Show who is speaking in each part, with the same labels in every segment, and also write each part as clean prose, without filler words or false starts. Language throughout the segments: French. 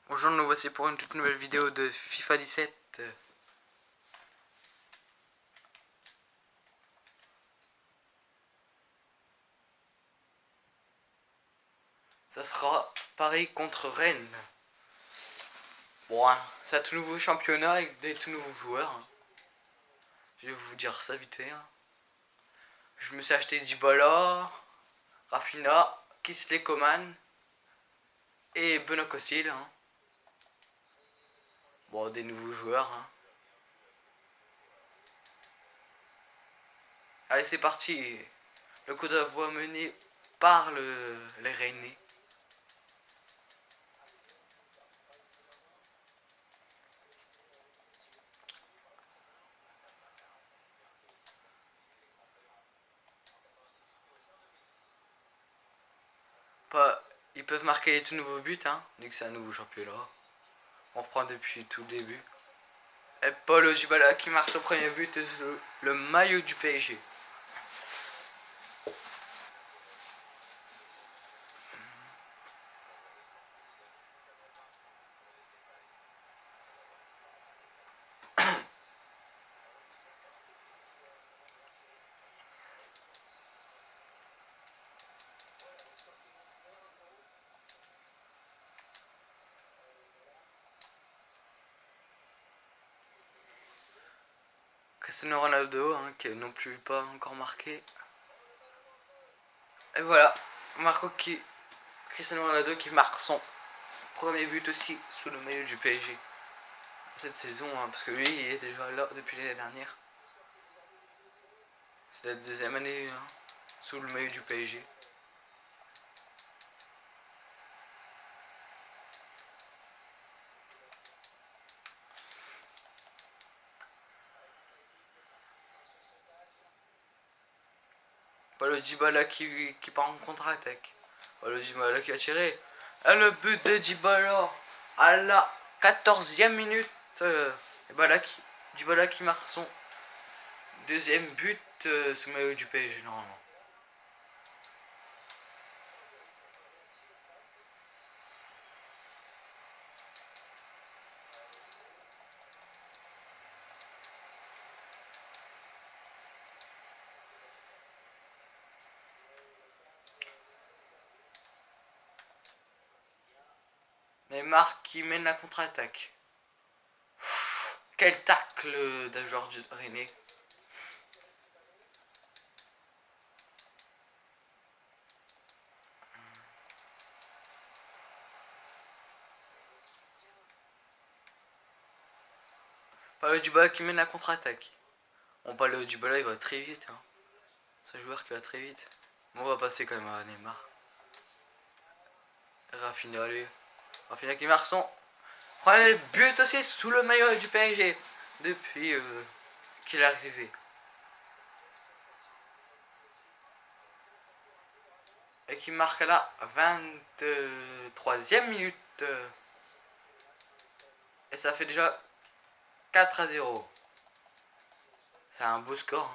Speaker 1: Bonjour, nous voici pour une toute nouvelle vidéo de FIFA 17. Ça sera Paris contre Rennes. Bon, hein, c'est un tout nouveau championnat avec des tout nouveaux joueurs. Je vais vous dire ça vite fait. Je me suis acheté Dybala, Rafinha, Kingsley Coman et Benoît Costil. Bon, des nouveaux joueurs. Allez, c'est parti. Le coup d'envoi mené par les Rennais. Ils peuvent marquer les tout nouveaux buts, vu que c'est un nouveau championnat. On reprend depuis tout le début. Et Paulo Dybala qui marque son premier but sur le maillot du PSG. Cristiano Ronaldo, qui non plus pas encore marqué. Et voilà, Cristiano Ronaldo qui marque son premier but aussi sous le maillot du PSG. Cette saison, parce que lui il est déjà là depuis l'année dernière. C'est la deuxième année sous le maillot du PSG. Paulo Dybala qui part en contre-attaque. Paulo Dybala qui a tiré. Et le but de Dybala à la 14e minute. Dybala qui marque son deuxième but sous maillot du PSG normalement. Neymar qui mène la contre-attaque. Quel tacle d'un joueur du René. Paulo Dybala qui mène la contre-attaque. Bon, Paulo Dybala il va très vite. C'est un joueur qui va très vite. Bon, on va passer quand même à Neymar. Rafinha, lui. Rafinha qui marque son premier but aussi sous le maillot du PSG depuis qu'il est arrivé. Et qui marque à la 23e minute. Et ça fait déjà 4-0. C'est un beau score.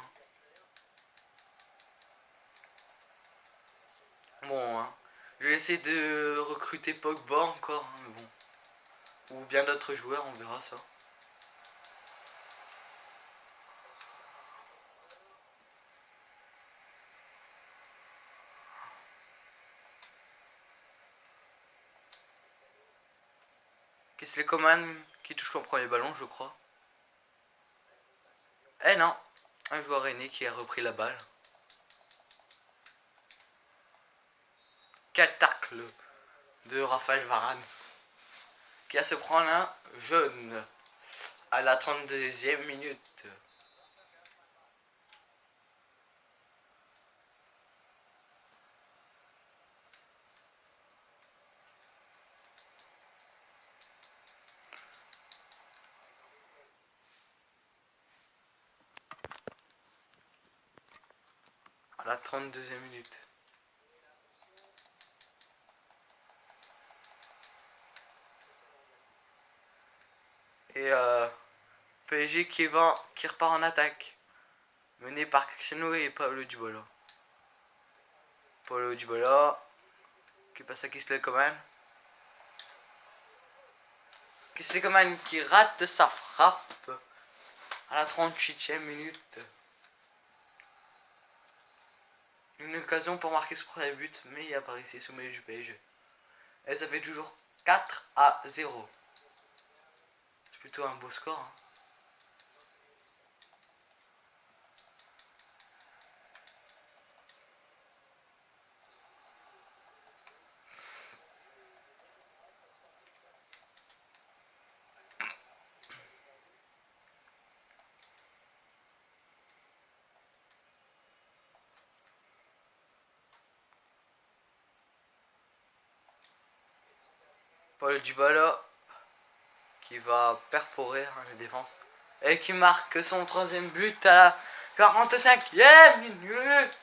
Speaker 1: Bon, je vais essayer de recruter Pogba encore, mais bon. Ou bien d'autres joueurs, on verra ça. Kingsley Coman qui touche son premier ballon, je crois. Eh non, un joueur aîné qui a repris la balle. Quel tacle de Raphaël Varane qui a se prendre un jaune à la 32e minute. À la 32e minute. Et PSG qui repart en attaque. Mené par Cristiano et Paulo Dybala. Paulo Dybala qui passe à Kingsley Coman. Kingsley Coman qui rate sa frappe à la 38e minute. Une occasion pour marquer ce premier but, mais il apparaît ici sous milieu du PSG. Et ça fait toujours 4-0. C'est plutôt un beau score. Hein. Paul Dybala qui va perforer la défense et qui marque son troisième but à la 45e minute.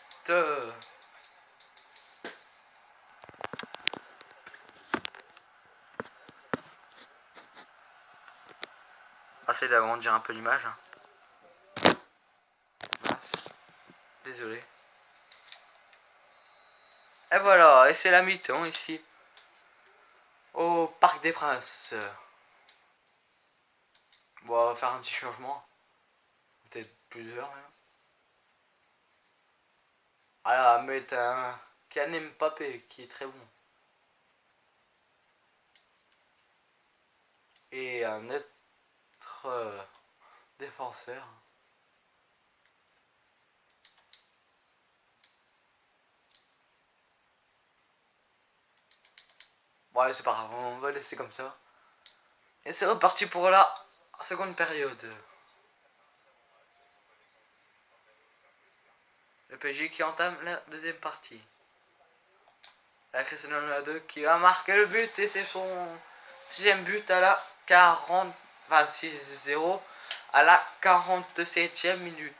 Speaker 1: Essayez d'agrandir un peu l'image. Désolé. Et voilà, et c'est la mi-temps ici au Parc des Princes. Bon, on va faire un petit changement. Peut-être plusieurs même. Alors, mettre un Kylian Mbappé qui est très bon. Et un autre défenseur. Bon allez c'est pas grave, on va laisser comme ça. Et c'est reparti pour la seconde période. Le PSG qui entame la deuxième partie. La Cristiano Ronaldo qui va marquer le but et c'est son sixième but à la 6-0 à la 47e minute.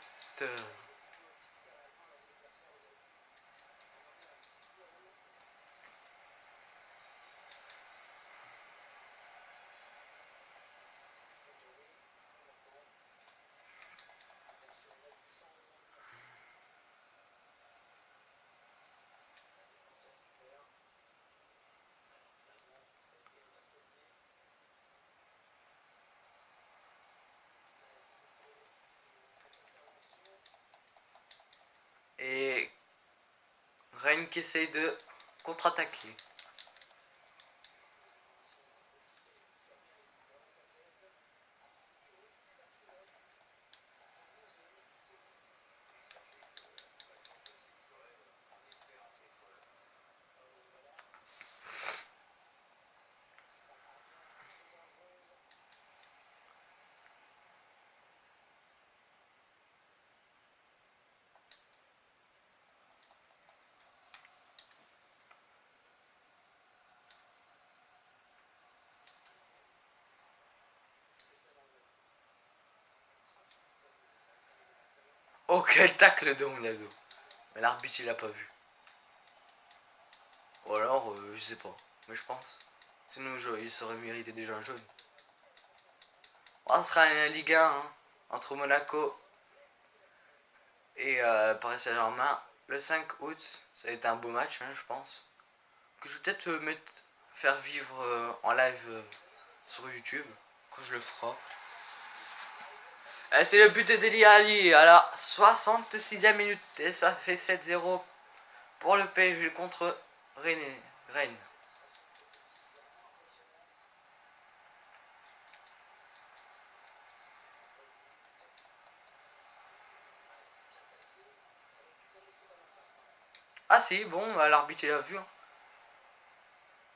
Speaker 1: Et Rennes qui essaye de contre-attaquer. Oh quel tacle de Ronaldo. Mais l'arbitre il a pas vu. Ou alors je sais pas. Mais je pense. Sinon il serait mérité déjà un jaune. On sera une Ligue 1 hein, entre Monaco et Paris Saint-Germain le 5 août. Ça a été un beau match hein, je pense. Que je vais peut-être faire vivre en live sur YouTube quand je le ferai. C'est le but de Dele Alli à la 66e minute et ça fait 7-0 pour le PSG contre Rennes. Ah si, bon, bah, l'arbitre il a vu. Hein.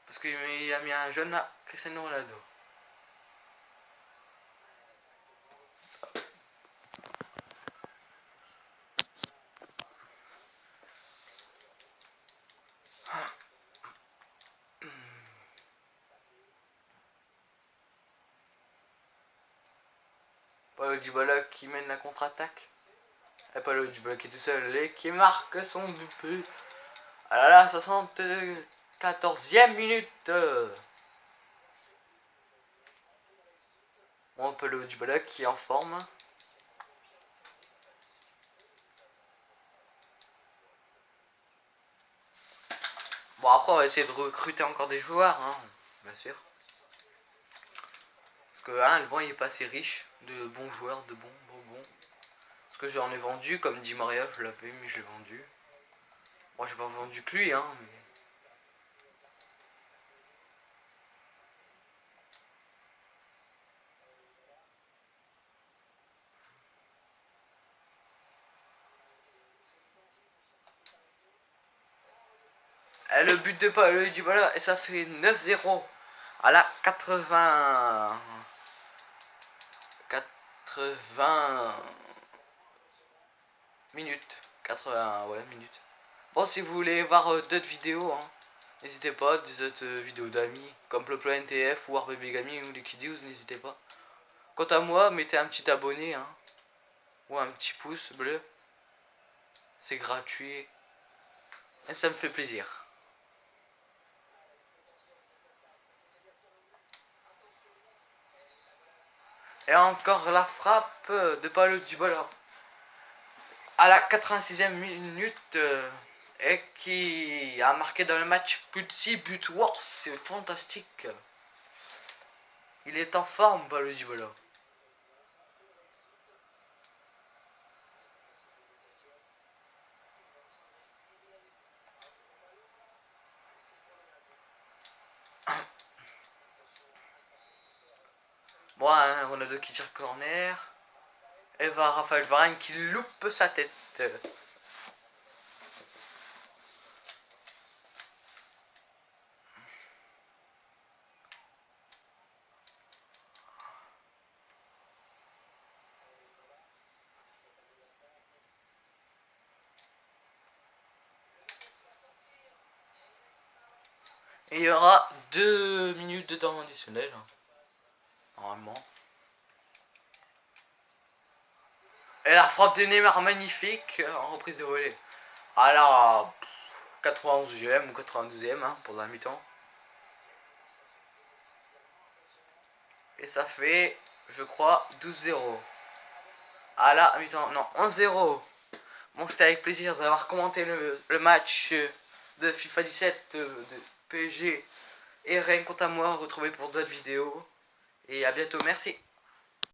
Speaker 1: Parce qu'il a mis un jeune à Cristiano Ronaldo. Paulo Dybala qui mène la contre-attaque. Et Paulo Dybala qui est tout seul et qui marque son but. Ah là là, 74e minute. Bon, Paulo Dybala qui est en forme. Bon après on va essayer de recruter encore des joueurs, hein, bien sûr. que Alban il est pas assez riche de bons joueurs, de bons. Parce que j'en ai vendu, comme dit Maria, je l'avais, mais je l'ai vendu. Moi j'ai pas vendu que lui, hein, mais... Et le but de Paulo Dybala, et ça fait 9-0 à la 80 minutes. 80 ouais minutes. Bon, si vous voulez voir d'autres vidéos, hein, n'hésitez pas, des autres vidéos d'amis, comme Ploplo NTF ou RBB Gaming ou Liquidius, n'hésitez pas. Quant à moi, mettez un petit abonné, hein, ou un petit pouce bleu. C'est gratuit. Et ça me fait plaisir. Et encore la frappe de Paulo Dybala à la 86e minute et qui a marqué dans le match plus de 6 buts. Wow, c'est fantastique. Il est en forme, Paulo Dybala. Bon, hein, Ronaldo qui tire corner. Et va Raphaël Varane qui loupe sa tête. Et il y aura 2 minutes de temps additionnel. Normalement. Et la frappe de Neymar magnifique en reprise de volée. À la 91e ou 92e hein, pour la mi-temps. Et ça fait, je crois, 12-0. À la mi-temps, non, 11-0. Bon, c'était avec plaisir d'avoir commenté le match de FIFA 17 de PSG et Rennes. Quant à moi, retrouvez pour d'autres vidéos. Et à bientôt, merci.